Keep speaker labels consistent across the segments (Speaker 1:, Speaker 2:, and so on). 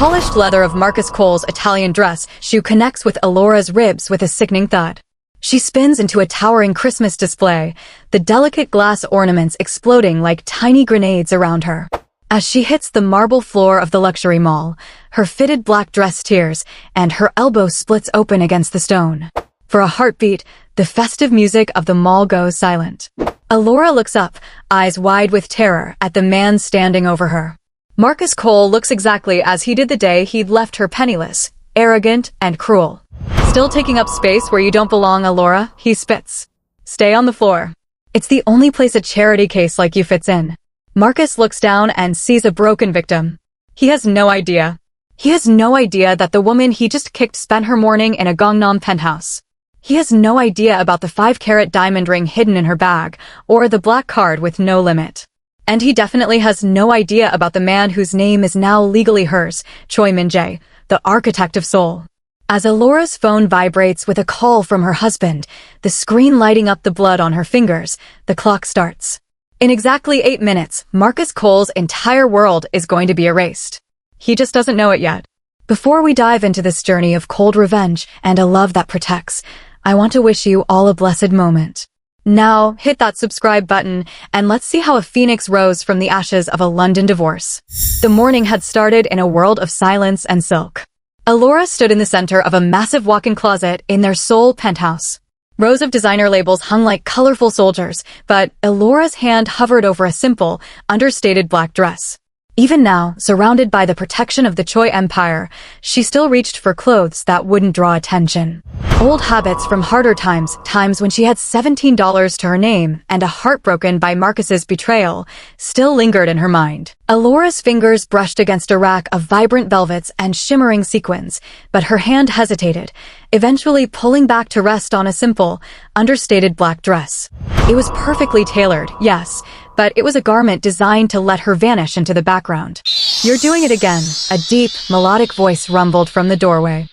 Speaker 1: polished leather of Marcus Cole's Italian dress shoe connects with Elora's ribs with a sickening thud. She spins into a towering Christmas display, the delicate glass ornaments exploding like tiny grenades around her. As she hits the marble floor of the luxury mall, her fitted black dress tears, and her elbow splits open against the stone. For a heartbeat, the festive music of the mall goes silent. Elora looks up, eyes wide with terror, at the man standing over her. Marcus Cole looks exactly as he did the day he'd left her penniless, arrogant, and cruel. Still taking up space where you don't belong, Elora, he spits. Stay on the floor. It's the only place a charity case like you fits in. Marcus looks down and sees a broken victim. He has no idea. He has no idea that the woman he just kicked spent her morning in a Gangnam penthouse. He has no idea about the 5-carat diamond ring hidden in her bag, or the black card with no limit. And he definitely has no idea about the man whose name is now legally hers, Choi Min-Jae, the architect of Seoul. As Elora's phone vibrates with a call from her husband, the screen lighting up the blood on her fingers, the clock starts. In exactly 8 minutes, Marcus Cole's entire world is going to be erased. He just doesn't know it yet. Before we dive into this journey of cold revenge and a love that protects, I want to wish you all a blessed moment. Now, hit that subscribe button, and let's see how a phoenix rose from the ashes of a London divorce. The morning had started in a world of silence and silk. Elora stood in the center of a massive walk-in closet in their Seoul penthouse. Rows of designer labels hung like colorful soldiers, but Elora's hand hovered over a simple, understated black dress. Even now, surrounded by the protection of the Choi Empire, she still reached for clothes that wouldn't draw attention. Old habits from harder times when she had $17 to her name and a heart broken by Marcus's betrayal, still lingered in her mind. Elora's fingers brushed against a rack of vibrant velvets and shimmering sequins, but her hand hesitated, eventually pulling back to rest on a simple, understated black dress. It was perfectly tailored, yes, but it was a garment designed to let her vanish into the background. "You're doing it again," a deep, melodic voice rumbled from the doorway.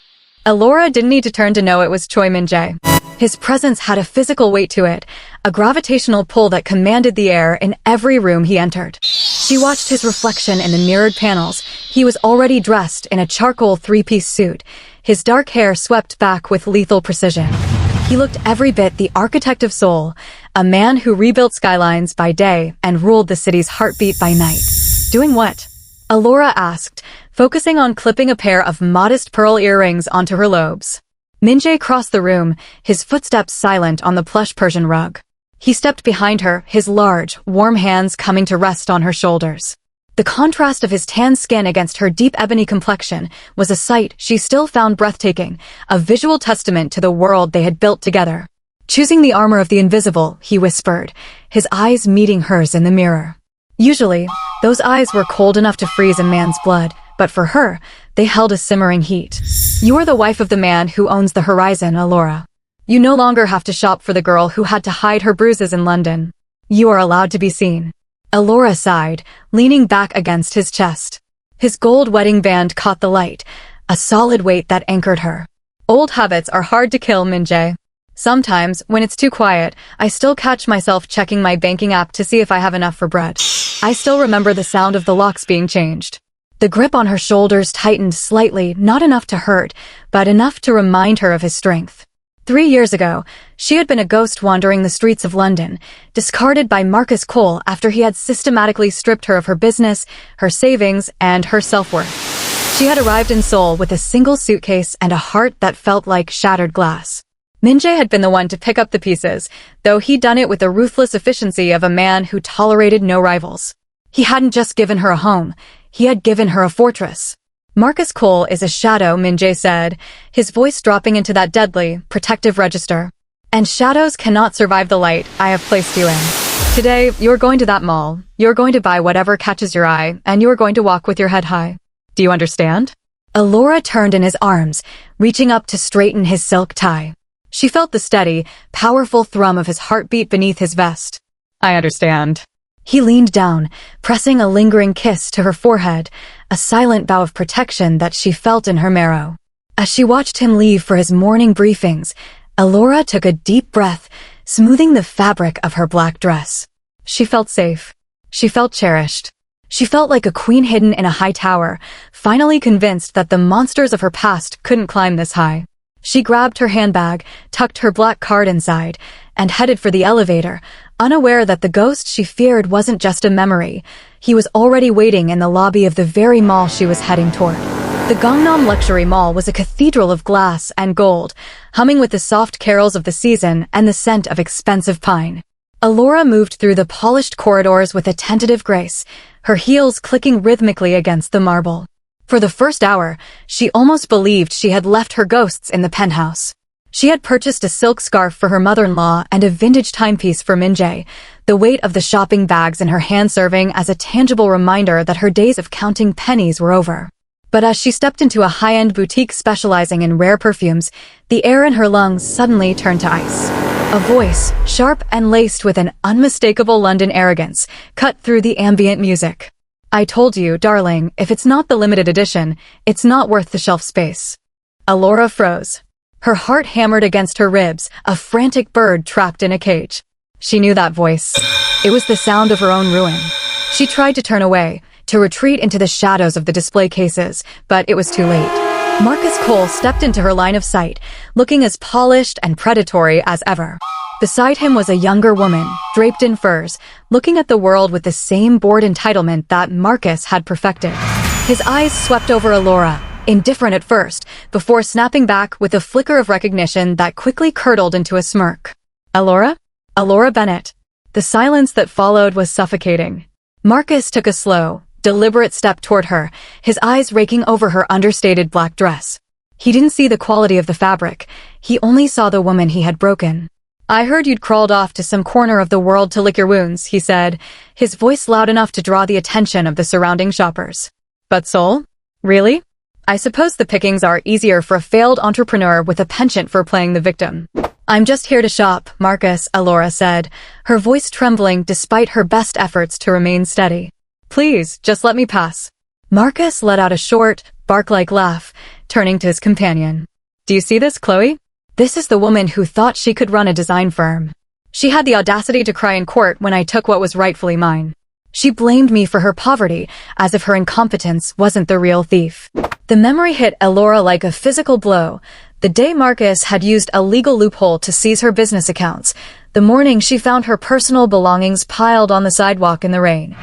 Speaker 1: Elora didn't need to turn to know it was Choi Min-Jae. His presence had a physical weight to it, a gravitational pull that commanded the air in every room he entered. She watched his reflection in the mirrored panels. He was already dressed in a charcoal 3-piece suit, his dark hair swept back with lethal precision. He looked every bit the architect of Seoul, a man who rebuilt skylines by day and ruled the city's heartbeat by night. Doing what? Elora asked, focusing on clipping a pair of modest pearl earrings onto her lobes. Min-Jae crossed the room, his footsteps silent on the plush Persian rug. He stepped behind her, his large, warm hands coming to rest on her shoulders. The contrast of his tan skin against her deep ebony complexion was a sight she still found breathtaking, a visual testament to the world they had built together. "Choosing the armor of the invisible," he whispered, his eyes meeting hers in the mirror. Usually, those eyes were cold enough to freeze a man's blood, but for her, they held a simmering heat. "You are the wife of the man who owns the horizon, Elora. You no longer have to shop for the girl who had to hide her bruises in London. You are allowed to be seen." Elora sighed, leaning back against his chest. His gold wedding band caught the light, a solid weight that anchored her. "Old habits are hard to kill, Min-Jae. Sometimes, when it's too quiet, I still catch myself checking my banking app to see if I have enough for bread. I still remember the sound of the locks being changed." The grip on her shoulders tightened slightly, not enough to hurt, but enough to remind her of his strength. 3 years ago, she had been a ghost wandering the streets of London, discarded by Marcus Cole after he had systematically stripped her of her business, her savings, and her self-worth. She had arrived in Seoul with a single suitcase and a heart that felt like shattered glass. Min-Jae had been the one to pick up the pieces, though he'd done it with the ruthless efficiency of a man who tolerated no rivals. He hadn't just given her a home, he had given her a fortress. "Marcus Cole is a shadow," Min-Jae said, his voice dropping into that deadly, protective register. "And shadows cannot survive the light I have placed you in. Today, you're going to that mall, you're going to buy whatever catches your eye, and you're going to walk with your head high. Do you understand?" Elora turned in his arms, reaching up to straighten his silk tie. She felt the steady, powerful thrum of his heartbeat beneath his vest. "I understand." He leaned down, pressing a lingering kiss to her forehead, a silent vow of protection that she felt in her marrow. As she watched him leave for his morning briefings, Elora took a deep breath, smoothing the fabric of her black dress. She felt safe. She felt cherished. She felt like a queen hidden in a high tower, finally convinced that the monsters of her past couldn't climb this high. She grabbed her handbag, tucked her black card inside, and headed for the elevator, unaware that the ghost she feared wasn't just a memory. He was already waiting in the lobby of the very mall she was heading toward. The Gangnam Luxury Mall was a cathedral of glass and gold, humming with the soft carols of the season and the scent of expensive pine. Elora moved through the polished corridors with a tentative grace, her heels clicking rhythmically against the marble. For the first hour, she almost believed she had left her ghosts in the penthouse. She had purchased a silk scarf for her mother-in-law and a vintage timepiece for Min-Jae, the weight of the shopping bags in her hand serving as a tangible reminder that her days of counting pennies were over. But as she stepped into a high-end boutique specializing in rare perfumes, the air in her lungs suddenly turned to ice. A voice, sharp and laced with an unmistakable London arrogance, cut through the ambient music. "I told you, darling, if it's not the limited edition, it's not worth the shelf space." Elora froze. Her heart hammered against her ribs, a frantic bird trapped in a cage. She knew that voice. It was the sound of her own ruin. She tried to turn away, to retreat into the shadows of the display cases, but it was too late. Marcus Cole stepped into her line of sight, looking as polished and predatory as ever. Beside him was a younger woman, draped in furs, looking at the world with the same bored entitlement that Marcus had perfected. His eyes swept over Elora, indifferent at first, before snapping back with a flicker of recognition that quickly curdled into a smirk. "Elora? Elora Bennett." The silence that followed was suffocating. Marcus took a slow, deliberate step toward her, his eyes raking over her understated black dress. He didn't see the quality of the fabric, he only saw the woman he had broken. "I heard you'd crawled off to some corner of the world to lick your wounds," he said, his voice loud enough to draw the attention of the surrounding shoppers. "But Seoul? Really? I suppose the pickings are easier for a failed entrepreneur with a penchant for playing the victim." "I'm just here to shop, Marcus," Elora said, her voice trembling despite her best efforts to remain steady. "Please, just let me pass." Marcus let out a short, bark-like laugh, turning to his companion. "Do you see this, Chloe? This is the woman who thought she could run a design firm. She had the audacity to cry in court when I took what was rightfully mine. She blamed me for her poverty, as if her incompetence wasn't the real thief." The memory hit Elora like a physical blow. The day Marcus had used a legal loophole to seize her business accounts, the morning she found her personal belongings piled on the sidewalk in the rain,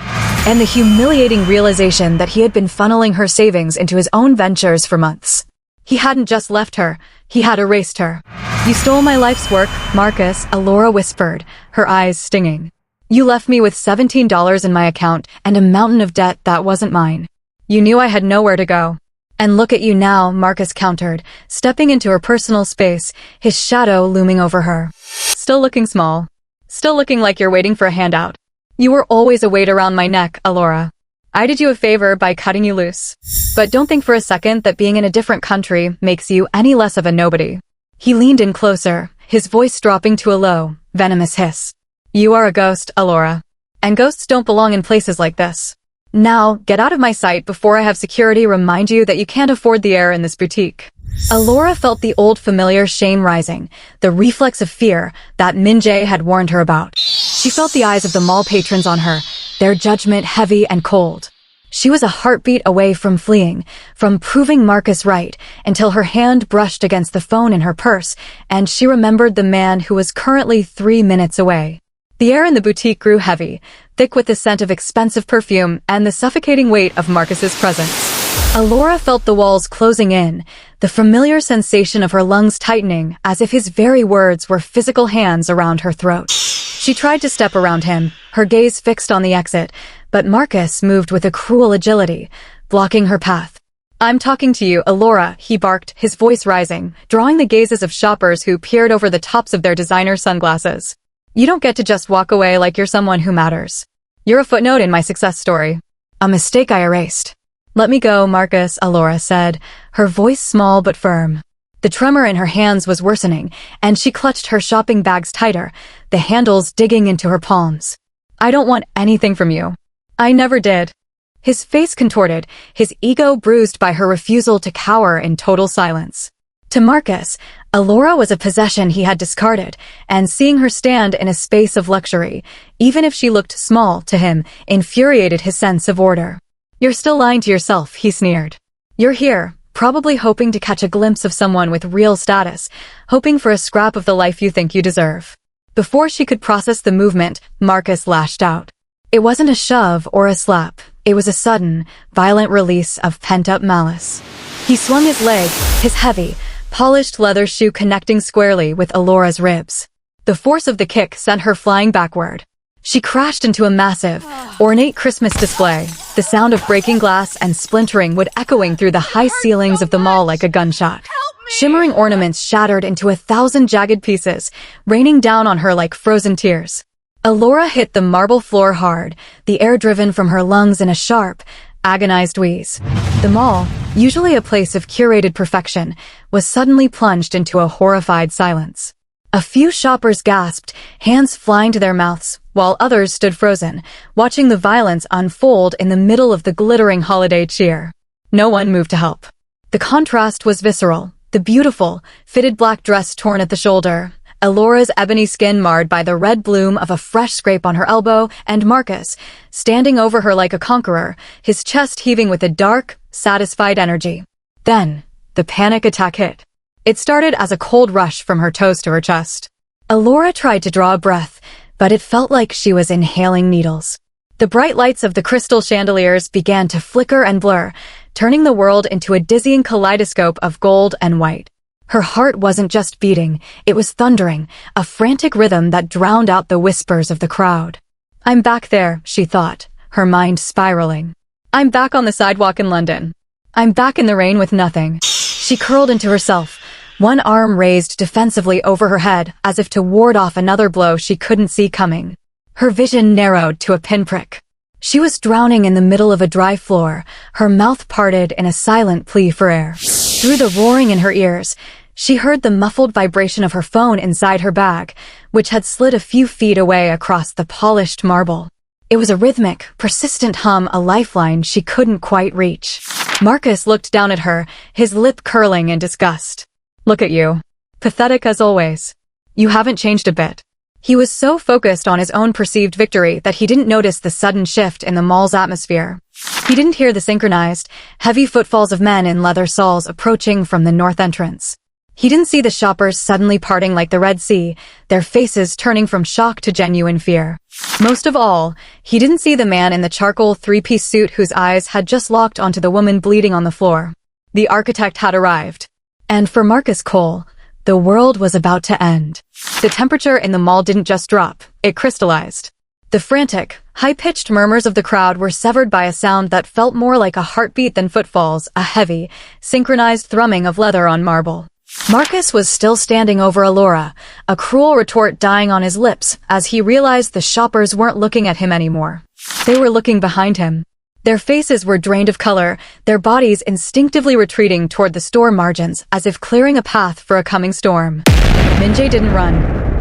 Speaker 1: and the humiliating realization that he had been funneling her savings into his own ventures for months. He hadn't just left her, he had erased her. "You stole my life's work, Marcus," Elora whispered, her eyes stinging. "You left me with $17 in my account and a mountain of debt that wasn't mine. You knew I had nowhere to go. And look at you now," Marcus countered, stepping into her personal space, his shadow looming over her. "Still looking small. Still looking like you're waiting for a handout. You were always a weight around my neck, Elora. I did you a favor by cutting you loose. But don't think for a second that being in a different country makes you any less of a nobody." He leaned in closer, his voice dropping to a low, venomous hiss. "You are a ghost, Elora. And ghosts don't belong in places like this. Now, get out of my sight before I have security remind you that you can't afford the air in this boutique." Elora felt the old familiar shame rising, the reflex of fear that Min-Jae had warned her about. She felt the eyes of the mall patrons on her, their judgment heavy and cold. She was a heartbeat away from fleeing, from proving Marcus right, until her hand brushed against the phone in her purse, and she remembered the man who was currently 3 minutes away. The air in the boutique grew heavy, thick with the scent of expensive perfume and the suffocating weight of Marcus's presence. Elora felt the walls closing in, the familiar sensation of her lungs tightening as if his very words were physical hands around her throat. She tried to step around him, her gaze fixed on the exit, but Marcus moved with a cruel agility, blocking her path. "I'm talking to you, Elora," he barked, his voice rising, drawing the gazes of shoppers who peered over the tops of their designer sunglasses. "You don't get to just walk away like you're someone who matters. You're a footnote in my success story. A mistake I erased." "Let me go, Marcus," Elora said, her voice small but firm. The tremor in her hands was worsening, and she clutched her shopping bags tighter, the handles digging into her palms. "I don't want anything from you. I never did." His face contorted, his ego bruised by her refusal to cower in total silence. To Marcus, Elora was a possession he had discarded, and seeing her stand in a space of luxury, even if she looked small to him, infuriated his sense of order. "You're still lying to yourself," he sneered. "You're here, probably hoping to catch a glimpse of someone with real status, hoping for a scrap of the life you think you deserve." Before she could process the movement, Marcus lashed out. It wasn't a shove or a slap. It was a sudden, violent release of pent-up malice. He swung his leg, his heavy, polished leather shoe connecting squarely with Elora's ribs. The force of the kick sent her flying backward. She crashed into a massive, ornate Christmas display, the sound of breaking glass and splintering would echoing through the high ceilings of the mall like a gunshot. Shimmering ornaments shattered into 1,000 jagged pieces, raining down on her like frozen tears. Elora hit the marble floor hard, the air driven from her lungs in a sharp, agonized wheeze. The mall, usually a place of curated perfection, was suddenly plunged into a horrified silence. A few shoppers gasped, hands flying to their mouths, while others stood frozen, watching the violence unfold in the middle of the glittering holiday cheer. No one moved to help. The contrast was visceral. The beautiful, fitted black dress torn at the shoulder, Elora's ebony skin marred by the red bloom of a fresh scrape on her elbow, and Marcus, standing over her like a conqueror, his chest heaving with a dark, satisfied energy. Then, the panic attack hit. It started as a cold rush from her toes to her chest. Elora tried to draw a breath, but it felt like she was inhaling needles. The bright lights of the crystal chandeliers began to flicker and blur, turning the world into a dizzying kaleidoscope of gold and white. Her heart wasn't just beating, it was thundering, a frantic rhythm that drowned out the whispers of the crowd. "I'm back there," she thought, her mind spiraling. "I'm back on the sidewalk in London. I'm back in the rain with nothing." She curled into herself, one arm raised defensively over her head as if to ward off another blow she couldn't see coming. Her vision narrowed to a pinprick. She was drowning in the middle of a dry floor, her mouth parted in a silent plea for air. Through the roaring in her ears, she heard the muffled vibration of her phone inside her bag, which had slid a few feet away across the polished marble. It was a rhythmic, persistent hum, a lifeline she couldn't quite reach. Marcus looked down at her, his lip curling in disgust. "Look at you. Pathetic as always. You haven't changed a bit." He was so focused on his own perceived victory that he didn't notice the sudden shift in the mall's atmosphere. He didn't hear the synchronized, heavy footfalls of men in leather soles approaching from the north entrance. He didn't see the shoppers suddenly parting like the Red Sea, their faces turning from shock to genuine fear. Most of all, he didn't see the man in the charcoal three-piece suit whose eyes had just locked onto the woman bleeding on the floor. The architect had arrived. And for Marcus Cole, the world was about to end. The temperature in the mall didn't just drop, it crystallized. The frantic, high-pitched murmurs of the crowd were severed by a sound that felt more like a heartbeat than footfalls, a heavy, synchronized thrumming of leather on marble. Marcus was still standing over Elora, a cruel retort dying on his lips as he realized the shoppers weren't looking at him anymore. They were looking behind him. Their faces were drained of color, their bodies instinctively retreating toward the store margins as if clearing a path for a coming storm. Min-Jae didn't run.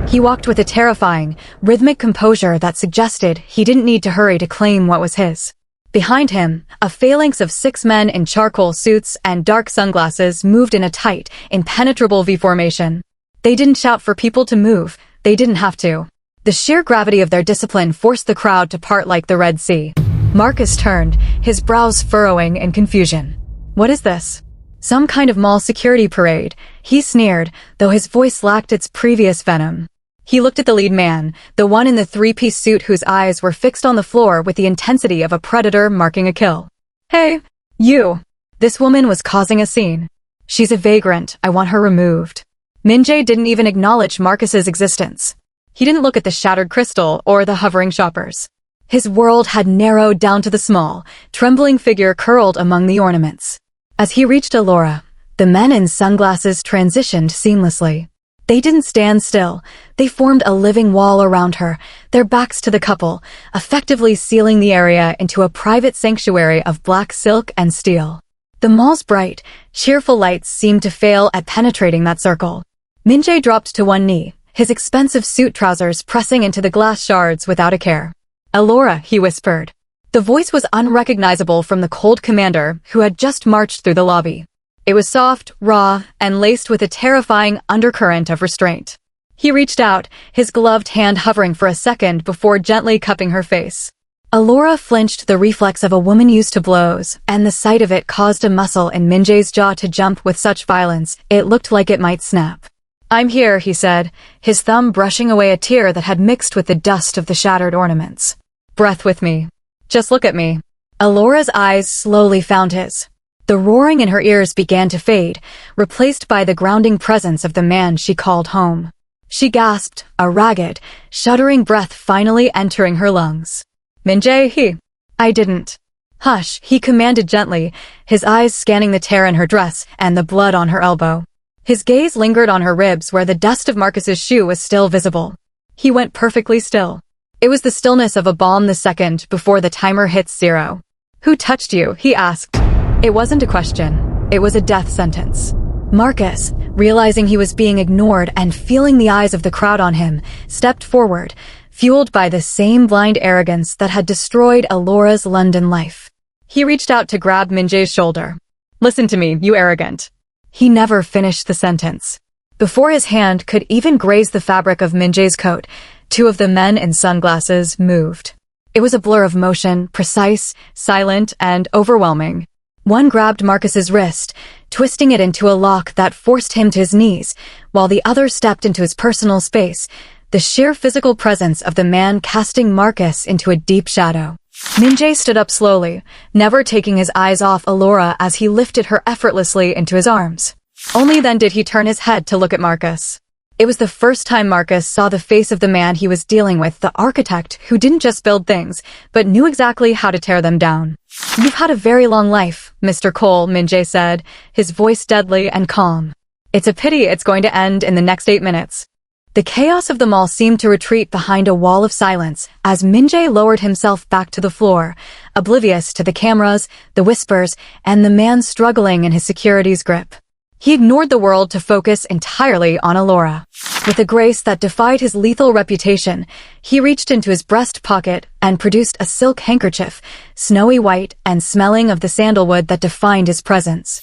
Speaker 1: He walked with a terrifying, rhythmic composure that suggested he didn't need to hurry to claim what was his. Behind him, a phalanx of 6 men in charcoal suits and dark sunglasses moved in a tight, impenetrable V formation. They didn't shout for people to move, they didn't have to. The sheer gravity of their discipline forced the crowd to part like the Red Sea. Marcus turned, his brows furrowing in confusion. "What is this? Some kind of mall security parade?" He sneered, though his voice lacked its previous venom. He looked at the lead man, the one in the three-piece suit whose eyes were fixed on the floor with the intensity of a predator marking a kill. "Hey, you! This woman was causing a scene. She's a vagrant, I want her removed." Min-Jae didn't even acknowledge Marcus's existence. He didn't look at the shattered crystal or the hovering shoppers. His world had narrowed down to the small, trembling figure curled among the ornaments. As he reached Elora, the men in sunglasses transitioned seamlessly. They didn't stand still. They formed a living wall around her, their backs to the couple, effectively sealing the area into a private sanctuary of black silk and steel. The mall's bright, cheerful lights seemed to fail at penetrating that circle. Min-Jae dropped to one knee, his expensive suit trousers pressing into the glass shards without a care. "Elora," he whispered. The voice was unrecognizable from the cold commander who had just marched through the lobby. It was soft, raw, and laced with a terrifying undercurrent of restraint. He reached out, his gloved hand hovering for a second before gently cupping her face. Elora flinched, the reflex of a woman used to blows, and the sight of it caused a muscle in Min-Jae's jaw to jump with such violence it looked like it might snap. "I'm here," he said, his thumb brushing away a tear that had mixed with the dust of the shattered ornaments. "Breath with me. Just look at me." Elora's eyes slowly found his. The roaring in her ears began to fade, replaced by the grounding presence of the man she called home. She gasped, a ragged, shuddering breath finally entering her lungs. "Min-Jae, I didn't." "Hush," he commanded gently, his eyes scanning the tear in her dress and the blood on her elbow. His gaze lingered on her ribs where the dust of Marcus's shoe was still visible. He went perfectly still. It was the stillness of a bomb the second before the timer hits 0. "Who touched you?" he asked. It wasn't a question. It was a death sentence. Marcus, realizing he was being ignored and feeling the eyes of the crowd on him, stepped forward, fueled by the same blind arrogance that had destroyed Elora's London life. He reached out to grab Min-Jae's shoulder. "Listen to me, you arrogant." He never finished the sentence. Before his hand could even graze the fabric of Min-Jae's coat, two of the men in sunglasses moved. It was a blur of motion, precise, silent, and overwhelming. One grabbed Marcus's wrist, twisting it into a lock that forced him to his knees, while the other stepped into his personal space, the sheer physical presence of the man casting Marcus into a deep shadow. Min-Jae stood up slowly, never taking his eyes off Elora as he lifted her effortlessly into his arms. Only then did he turn his head to look at Marcus. It was the first time Marcus saw the face of the man he was dealing with, the architect who didn't just build things, but knew exactly how to tear them down. "You've had a very long life, Mr. Cole," Min-Jae said, his voice deadly and calm. "It's a pity it's going to end in the next 8 minutes. The chaos of the mall seemed to retreat behind a wall of silence as Min-Jae lowered himself back to the floor, oblivious to the cameras, the whispers, and the man struggling in his security's grip. He ignored the world to focus entirely on Elora. With a grace that defied his lethal reputation, he reached into his breast pocket and produced a silk handkerchief, snowy white and smelling of the sandalwood that defined his presence.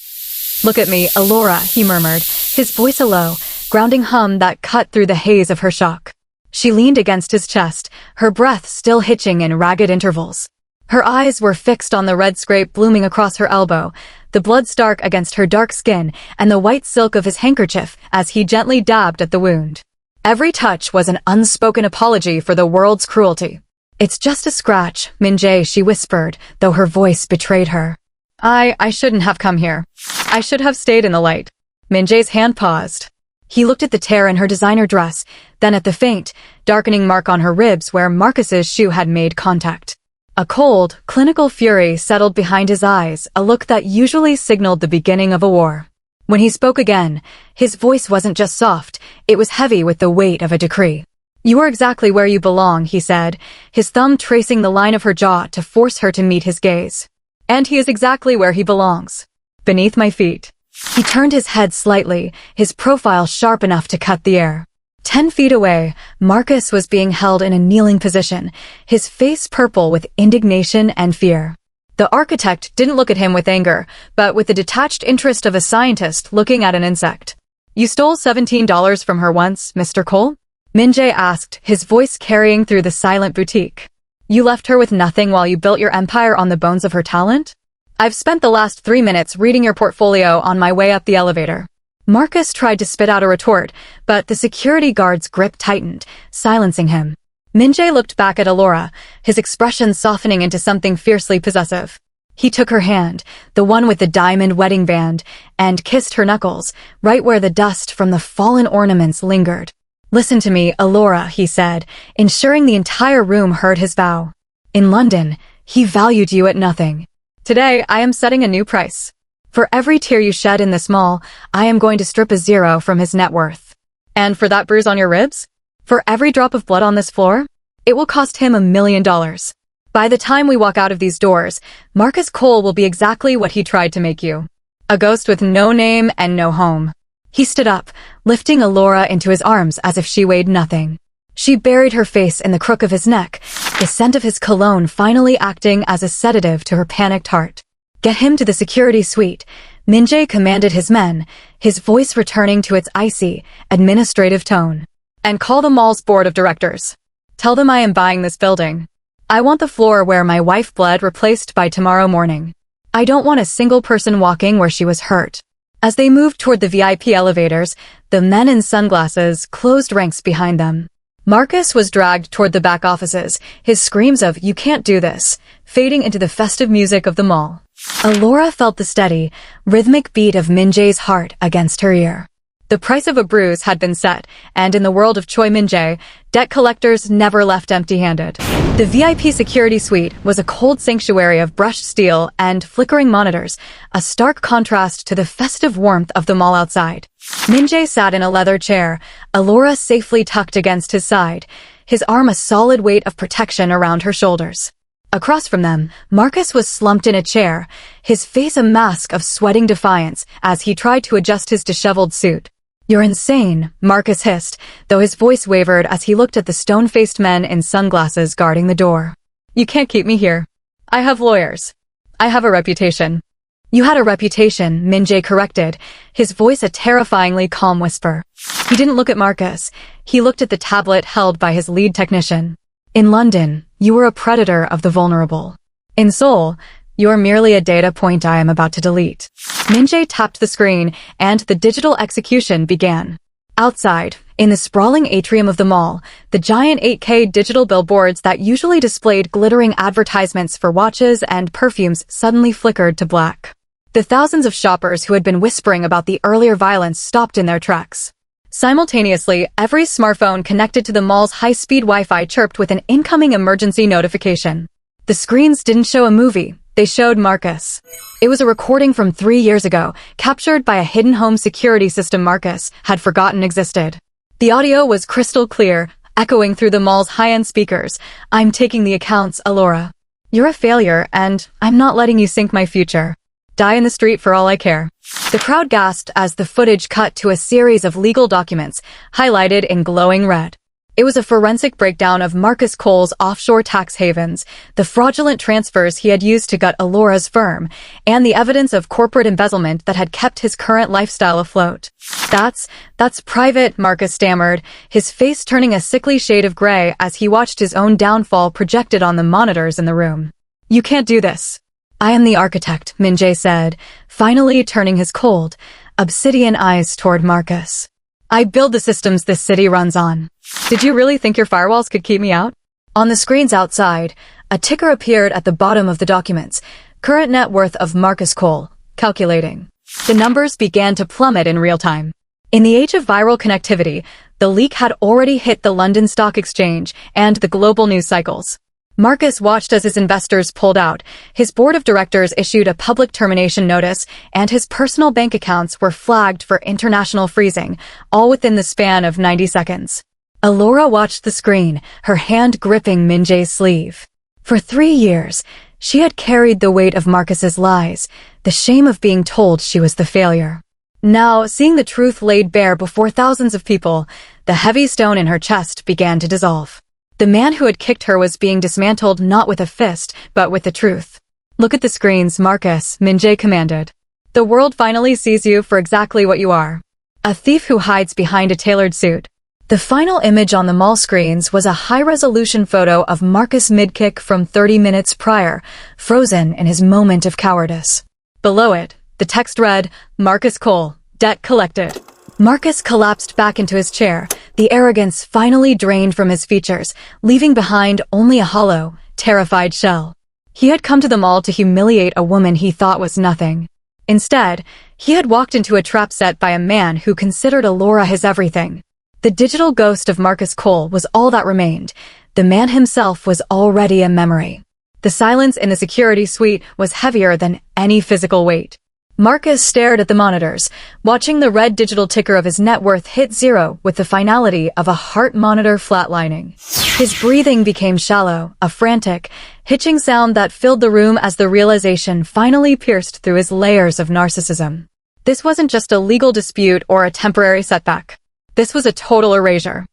Speaker 1: "Look at me, Elora," he murmured, his voice a low, grounding hum that cut through the haze of her shock. She leaned against his chest, her breath still hitching in ragged intervals. Her eyes were fixed on the red scrape blooming across her elbow, the blood stark against her dark skin, and the white silk of his handkerchief as he gently dabbed at the wound. Every touch was an unspoken apology for the world's cruelty. "It's just a scratch, Min-Jae," she whispered, though her voice betrayed her. I shouldn't have come here. I should have stayed in the light." Min-Jae's hand paused. He looked at the tear in her designer dress, then at the faint, darkening mark on her ribs where Marcus's shoe had made contact. A cold, clinical fury settled behind his eyes, a look that usually signaled the beginning of a war. When he spoke again, his voice wasn't just soft, it was heavy with the weight of a decree. "You are exactly where you belong," he said, his thumb tracing the line of her jaw to force her to meet his gaze. "And he is exactly where he belongs. Beneath my feet." He turned his head slightly, his profile sharp enough to cut the air. 10 feet away, Marcus was being held in a kneeling position, his face purple with indignation and fear. The architect didn't look at him with anger, but with the detached interest of a scientist looking at an insect. "You stole $17 from her once, Mr. Cole?" Min-Jae asked, his voice carrying through the silent boutique. "You left her with nothing while you built your empire on the bones of her talent? I've spent the last 3 minutes reading your portfolio on my way up the elevator." Marcus tried to spit out a retort, but the security guard's grip tightened, silencing him. Min-Jae looked back at Elora, his expression softening into something fiercely possessive. He took her hand, the one with the diamond wedding band, and kissed her knuckles, right where the dust from the fallen ornaments lingered. "Listen to me, Elora," he said, ensuring the entire room heard his vow. "In London, he valued you at nothing. Today, I am setting a new price. For every tear you shed in this mall, I am going to strip a 0 from his net worth. And for that bruise on your ribs? For every drop of blood on this floor? It will cost him $1 million. By the time we walk out of these doors, Marcus Cole will be exactly what he tried to make you. A ghost with no name and no home." He stood up, lifting Elora into his arms as if she weighed nothing. She buried her face in the crook of his neck, the scent of his cologne finally acting as a sedative to her panicked heart. "Get him to the security suite," Min-Jae commanded his men, his voice returning to its icy, administrative tone. "And call the mall's board of directors. Tell them I am buying this building. I want the floor where my wife bled replaced by tomorrow morning. I don't want a single person walking where she was hurt." As they moved toward the VIP elevators, the men in sunglasses closed ranks behind them. Marcus was dragged toward the back offices, his screams of "you can't do this" fading into the festive music of the mall. Elora felt the steady, rhythmic beat of Min-Jae's heart against her ear. The price of a bruise had been set, and in the world of Choi Min-Jae, debt collectors never left empty-handed. The VIP security suite was a cold sanctuary of brushed steel and flickering monitors, a stark contrast to the festive warmth of the mall outside. Min-Jae sat in a leather chair, Elora safely tucked against his side, his arm a solid weight of protection around her shoulders. Across from them, Marcus was slumped in a chair, his face a mask of sweating defiance as he tried to adjust his disheveled suit. "You're insane," Marcus hissed, though his voice wavered as he looked at the stone-faced men in sunglasses guarding the door. "You can't keep me here. I have lawyers. I have a reputation." "You had a reputation," Min-Jae corrected, his voice a terrifyingly calm whisper. He didn't look at Marcus. He looked at the tablet held by his lead technician. "In London, you were a predator of the vulnerable. In Seoul, you're merely a data point I am about to delete." Min-Jae tapped the screen, and the digital execution began. Outside, in the sprawling atrium of the mall, the giant 8K digital billboards that usually displayed glittering advertisements for watches and perfumes suddenly flickered to black. The thousands of shoppers who had been whispering about the earlier violence stopped in their tracks. Simultaneously, every smartphone connected to the mall's high-speed Wi-Fi chirped with an incoming emergency notification. The screens didn't show a movie, they showed Marcus. It was a recording from 3 years ago, captured by a hidden home security system Marcus had forgotten existed. The audio was crystal clear, echoing through the mall's high-end speakers. "I'm taking the accounts, Elora. You're a failure, and I'm not letting you sink my future. Die in the street for all I care." The crowd gasped as the footage cut to a series of legal documents, highlighted in glowing red. It was a forensic breakdown of Marcus Cole's offshore tax havens, the fraudulent transfers he had used to gut Elora's firm, and the evidence of corporate embezzlement that had kept his current lifestyle afloat. That's private," Marcus stammered, his face turning a sickly shade of gray as he watched his own downfall projected on the monitors in the room. "You can't do this." "I am the architect," Min-Jae said, finally turning his cold, obsidian eyes toward Marcus. "I build the systems this city runs on. Did you really think your firewalls could keep me out?" On the screens outside, a ticker appeared at the bottom of the documents, current net worth of Marcus Cole, calculating. The numbers began to plummet in real time. In the age of viral connectivity, the leak had already hit the London Stock Exchange and the global news cycles. Marcus watched as his investors pulled out, his board of directors issued a public termination notice, and his personal bank accounts were flagged for international freezing, all within the span of 90 seconds. Elora watched the screen, her hand gripping Min-Jae's sleeve. For 3 years, she had carried the weight of Marcus's lies, the shame of being told she was the failure. Now, seeing the truth laid bare before thousands of people, the heavy stone in her chest began to dissolve. The man who had kicked her was being dismantled not with a fist, but with the truth. "Look at the screens, Marcus," Min-Jae commanded. "The world finally sees you for exactly what you are. A thief who hides behind a tailored suit." The final image on the mall screens was a high-resolution photo of Marcus mid-kick from 30 minutes prior, frozen in his moment of cowardice. Below it, the text read, "Marcus Cole, debt collected." Marcus collapsed back into his chair, the arrogance finally drained from his features, leaving behind only a hollow, terrified shell. He had come to the mall to humiliate a woman he thought was nothing. Instead, he had walked into a trap set by a man who considered Elora his everything. The digital ghost of Marcus Cole was all that remained. The man himself was already a memory. The silence in the security suite was heavier than any physical weight. Marcus stared at the monitors, watching the red digital ticker of his net worth hit zero with the finality of a heart monitor flatlining. His breathing became shallow, a frantic, hitching sound that filled the room as the realization finally pierced through his layers of narcissism. This wasn't just a legal dispute or a temporary setback. This was a total erasure.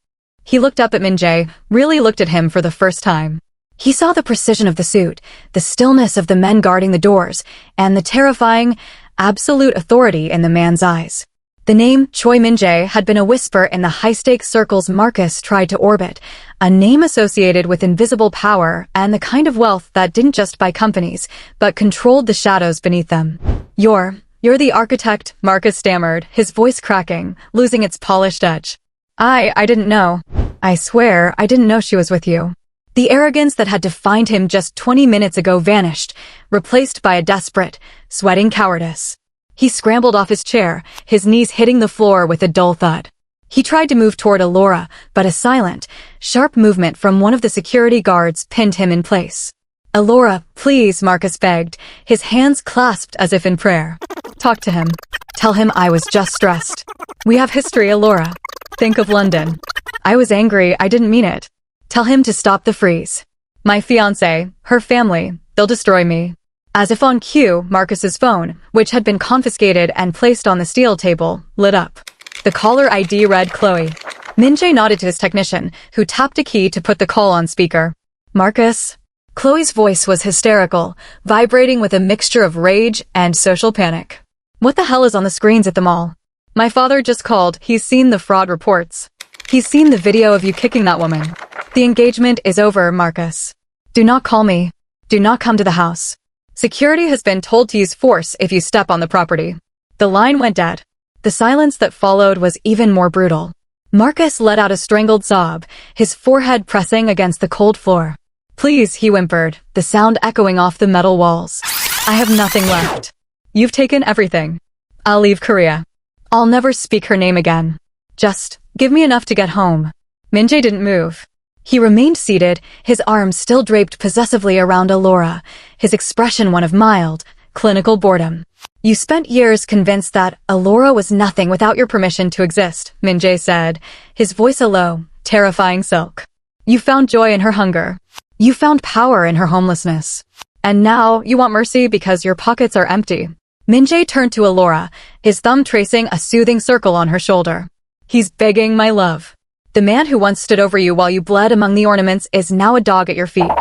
Speaker 1: He looked up at Min-Jae, really looked at him for the first time. He saw the precision of the suit, the stillness of the men guarding the doors, and the terrifying, absolute authority in the man's eyes. The name Choi Min-Jae had been a whisper in the high-stakes circles Marcus tried to orbit, a name associated with invisible power and the kind of wealth that didn't just buy companies, but controlled the shadows beneath them. You're the architect, Marcus stammered, his voice cracking, losing its polished edge. I didn't know. I swear, I didn't know she was with you. The arrogance that had defined him just 20 minutes ago vanished, replaced by a desperate, sweating cowardice. He scrambled off his chair, his knees hitting the floor with a dull thud. He tried to move toward Elora, but a silent, sharp movement from one of the security guards pinned him in place. Elora, please, Marcus begged, his hands clasped as if in prayer. Talk to him. Tell him I was just stressed. We have history, Elora. Think of London. I was angry, I didn't mean it. Tell him to stop the freeze. My fiancé, her family, they'll destroy me. As if on cue, Marcus's phone, which had been confiscated and placed on the steel table, lit up. The caller ID read Chloe. Min-Jae nodded to his technician, who tapped a key to put the call on speaker. Marcus? Chloe's voice was hysterical, vibrating with a mixture of rage and social panic. What the hell is on the screens at the mall? My father just called, he's seen the fraud reports. He's seen the video of you kicking that woman. The engagement is over, Marcus. Do not call me. Do not come to the house. Security has been told to use force if you step on the property. The line went dead. The silence that followed was even more brutal. Marcus let out a strangled sob, his forehead pressing against the cold floor. Please, he whimpered, the sound echoing off the metal walls. I have nothing left. You've taken everything. I'll leave Korea. I'll never speak her name again. Just give me enough to get home. Min-Jae didn't move. He remained seated, his arms still draped possessively around Elora, his expression one of mild, clinical boredom. You spent years convinced that Elora was nothing without your permission to exist, Min-Jae said, his voice a low, terrifying silk. You found joy in her hunger. You found power in her homelessness. And now you want mercy because your pockets are empty. Min-Jae turned to Elora, his thumb tracing a soothing circle on her shoulder. He's begging my love. The man who once stood over you while you bled among the ornaments is now a dog at your feet.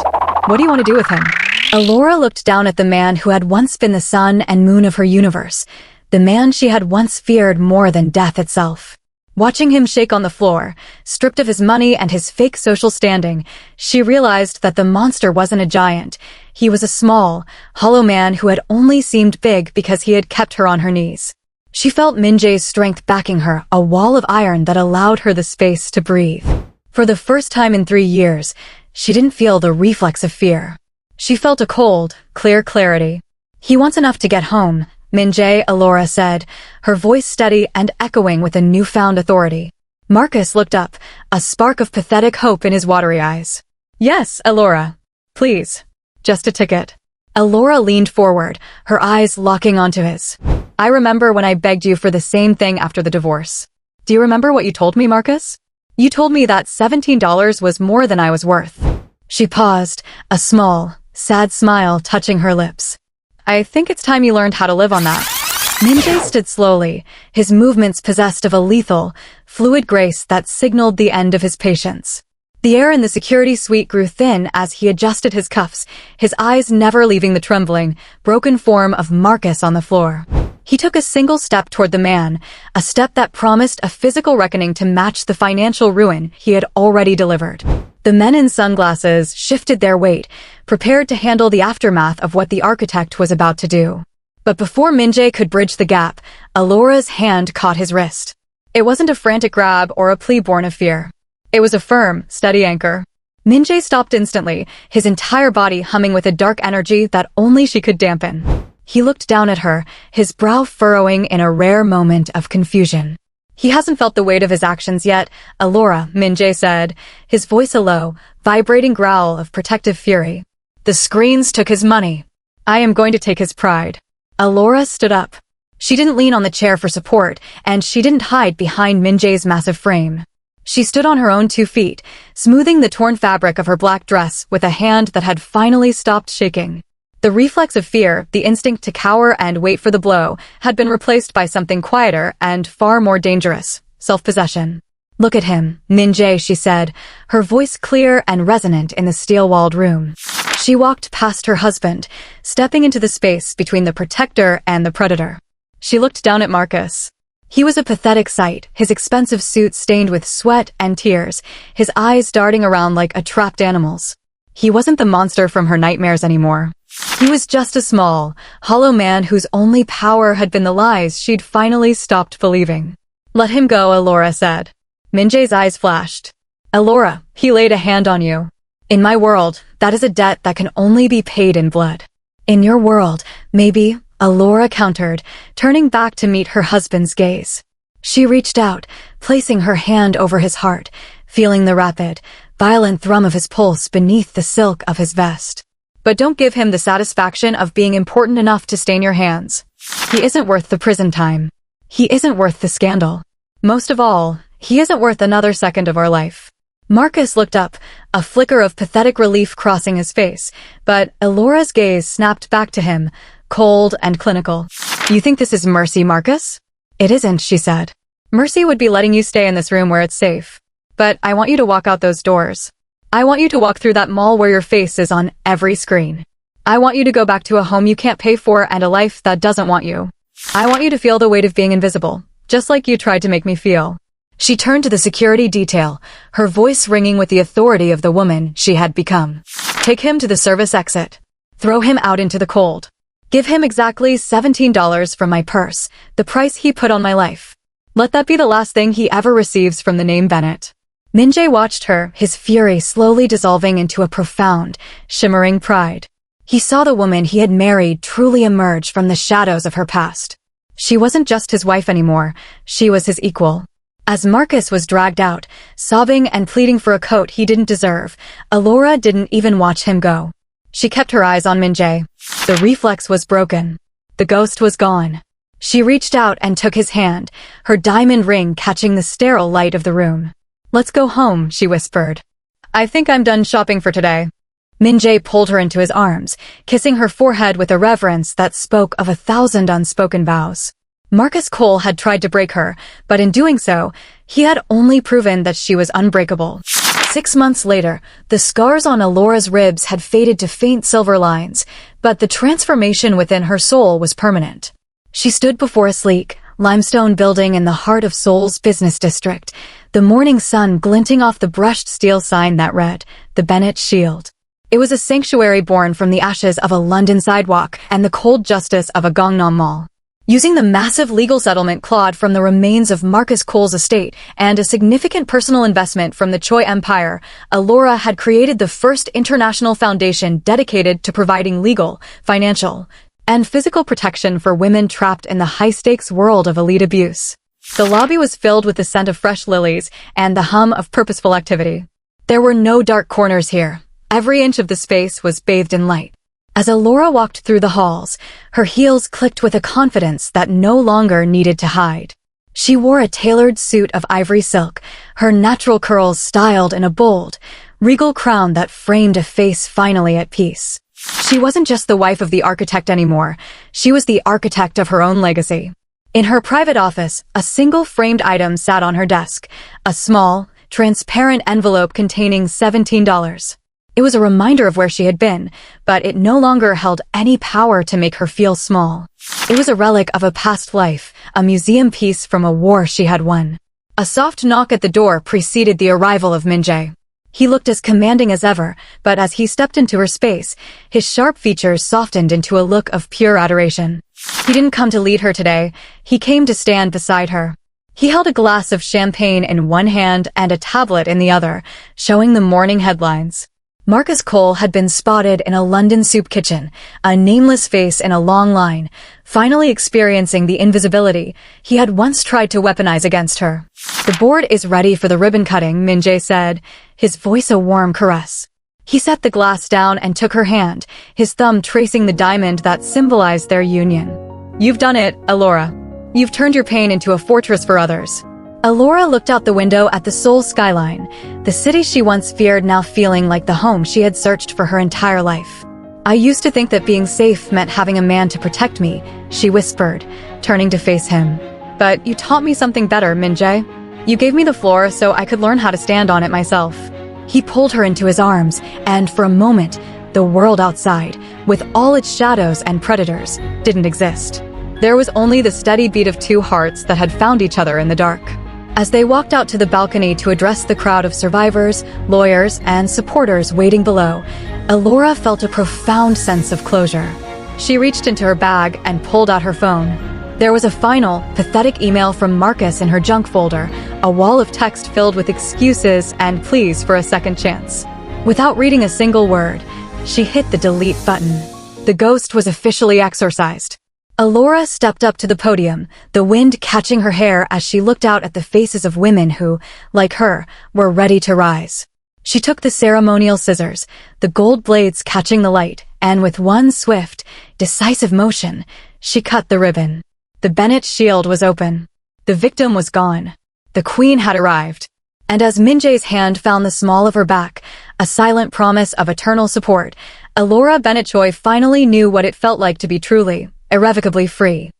Speaker 1: What do you want to do with him? Elora looked down at the man who had once been the sun and moon of her universe, the man she had once feared more than death itself. Watching him shake on the floor, stripped of his money and his fake social standing, she realized that the monster wasn't a giant. He was a small, hollow man who had only seemed big because he had kept her on her knees. She felt Min-Jae's strength backing her, a wall of iron that allowed her the space to breathe. For the first time in 3 years, she didn't feel the reflex of fear. She felt a cold, clear clarity. He wants enough to get home, Min-Jae, Elora said, her voice steady and echoing with a newfound authority. Marcus looked up, a spark of pathetic hope in his watery eyes. Yes, Elora. Please. Just a ticket. Elora leaned forward, her eyes locking onto his. I remember when I begged you for the same thing after the divorce. Do you remember what you told me, Marcus? You told me that $17 was more than I was worth. She paused, a small, sad smile touching her lips. I think it's time you learned how to live on that. Min-Jae stood slowly, his movements possessed of a lethal, fluid grace that signaled the end of his patience. The air in the security suite grew thin as he adjusted his cuffs, his eyes never leaving the trembling, broken form of Marcus on the floor. He took a single step toward the man, a step that promised a physical reckoning to match the financial ruin he had already delivered. The men in sunglasses shifted their weight, prepared to handle the aftermath of what the architect was about to do. But before Min-Jae could bridge the gap, Elora's hand caught his wrist. It wasn't a frantic grab or a plea born of fear. It was a firm, steady anchor. Min-Jae stopped instantly, his entire body humming with a dark energy that only she could dampen. He looked down at her, his brow furrowing in a rare moment of confusion. He hasn't felt the weight of his actions yet, Elora, Min-Jae said, his voice a low, vibrating growl of protective fury. The screens took his money. I am going to take his pride. Elora stood up. She didn't lean on the chair for support, and she didn't hide behind Min-Jae's massive frame. She stood on her own 2 feet, smoothing the torn fabric of her black dress with a hand that had finally stopped shaking. The reflex of fear, the instinct to cower and wait for the blow, had been replaced by something quieter and far more dangerous, self-possession. Look at him, Min-Jae, she said, her voice clear and resonant in the steel-walled room. She walked past her husband, stepping into the space between the protector and the predator. She looked down at Marcus. He was a pathetic sight, his expensive suit stained with sweat and tears, his eyes darting around like a trapped animal's. He wasn't the monster from her nightmares anymore. He was just a small, hollow man whose only power had been the lies she'd finally stopped believing. "Let him go," Elora said. Min-Jae's eyes flashed. "Elora, he laid a hand on you. In my world, that is a debt that can only be paid in blood." "In your world, maybe," Elora countered, turning back to meet her husband's gaze. She reached out, placing her hand over his heart, feeling the rapid, violent thrum of his pulse beneath the silk of his vest. "But don't give him the satisfaction of being important enough to stain your hands. He isn't worth the prison time. He isn't worth the scandal. Most of all, he isn't worth another second of our life." Marcus looked up, a flicker of pathetic relief crossing his face, but Elora's gaze snapped back to him, cold and clinical. "You think this is mercy, Marcus?" "It isn't," she said. "Mercy would be letting you stay in this room where it's safe. But I want you to walk out those doors. I want you to walk through that mall where your face is on every screen. I want you to go back to a home you can't pay for and a life that doesn't want you. I want you to feel the weight of being invisible, just like you tried to make me feel." She turned to the security detail, her voice ringing with the authority of the woman she had become. "Take him to the service exit. Throw him out into the cold. Give him exactly $17 from my purse, the price he put on my life. Let that be the last thing he ever receives from the name Bennett." Min-Jae watched her, his fury slowly dissolving into a profound, shimmering pride. He saw the woman he had married truly emerge from the shadows of her past. She wasn't just his wife anymore, she was his equal. As Marcus was dragged out, sobbing and pleading for a coat he didn't deserve, Elora didn't even watch him go. She kept her eyes on Min-Jae. The reflex was broken. The ghost was gone. She reached out and took his hand, her diamond ring catching the sterile light of the room. "Let's go home," she whispered. "I think I'm done shopping for today." Min-Jae pulled her into his arms, kissing her forehead with a reverence that spoke of 1,000 unspoken vows. Marcus Cole had tried to break her, but in doing so, he had only proven that she was unbreakable. 6 months later, the scars on Elora's ribs had faded to faint silver lines, but the transformation within her soul was permanent. She stood before a sleek, limestone building in the heart of Seoul's business district, the morning sun glinting off the brushed steel sign that read, "The Bennett Shield." It was a sanctuary born from the ashes of a London sidewalk and the cold justice of a Gangnam mall. Using the massive legal settlement clawed from the remains of Marcus Cole's estate and a significant personal investment from the Choi Empire, Elora had created the first international foundation dedicated to providing legal, financial, and physical protection for women trapped in the high-stakes world of elite abuse. The lobby was filled with the scent of fresh lilies and the hum of purposeful activity. There were no dark corners here. Every inch of the space was bathed in light. As Elora walked through the halls, her heels clicked with a confidence that no longer needed to hide. She wore a tailored suit of ivory silk, her natural curls styled in a bold, regal crown that framed a face finally at peace. She wasn't just the wife of the architect anymore, she was the architect of her own legacy. In her private office, a single framed item sat on her desk, a small, transparent envelope containing $17. It was a reminder of where she had been, but it no longer held any power to make her feel small. It was a relic of a past life, a museum piece from a war she had won. A soft knock at the door preceded the arrival of Min-Jae. He looked as commanding as ever, but as he stepped into her space, his sharp features softened into a look of pure adoration. He didn't come to lead her today, he came to stand beside her. He held a glass of champagne in one hand and a tablet in the other, showing the morning headlines. Marcus Cole had been spotted in a London soup kitchen, a nameless face in a long line, finally experiencing the invisibility he had once tried to weaponize against her. "The board is ready for the ribbon cutting," Min-Jae said, his voice a warm caress. He set the glass down and took her hand, his thumb tracing the diamond that symbolized their union. "You've done it, Elora. You've turned your pain into a fortress for others." Elora looked out the window at the Seoul skyline, the city she once feared now feeling like the home she had searched for her entire life. "I used to think that being safe meant having a man to protect me," she whispered, turning to face him. "But you taught me something better, Min-Jae. You gave me the floor so I could learn how to stand on it myself." He pulled her into his arms, and for a moment, the world outside, with all its shadows and predators, didn't exist. There was only the steady beat of two hearts that had found each other in the dark. As they walked out to the balcony to address the crowd of survivors, lawyers, and supporters waiting below, Elora felt a profound sense of closure. She reached into her bag and pulled out her phone. There was a final, pathetic email from Marcus in her junk folder, a wall of text filled with excuses and pleas for a second chance. Without reading a single word, she hit the delete button. The ghost was officially exorcised. Elora stepped up to the podium, the wind catching her hair as she looked out at the faces of women who, like her, were ready to rise. She took the ceremonial scissors, the gold blades catching the light, and with one swift, decisive motion, she cut the ribbon. The Bennett shield was open. The victim was gone. The queen had arrived. And as Min-Jae's hand found the small of her back, a silent promise of eternal support, Elora Bennett Choi finally knew what it felt like to be truly, irrevocably free.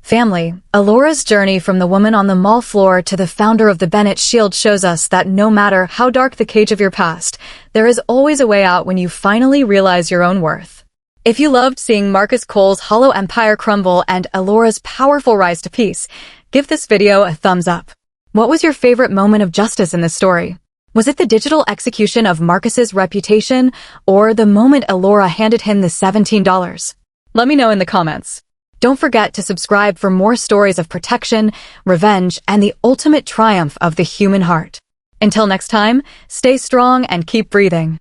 Speaker 1: Family, Elora's journey from the woman on the mall floor to the founder of the Bennett shield shows us that no matter how dark the cage of your past, there is always a way out when you finally realize your own worth. If you loved seeing Marcus Cole's hollow empire crumble and Elora's powerful rise to peace, give this video a thumbs up. What was your favorite moment of justice in this story? Was it the digital execution of Marcus's reputation, or the moment Elora handed him the $17? Let me know in the comments. Don't forget to subscribe for more stories of protection, revenge, and the ultimate triumph of the human heart. Until next time, stay strong and keep breathing.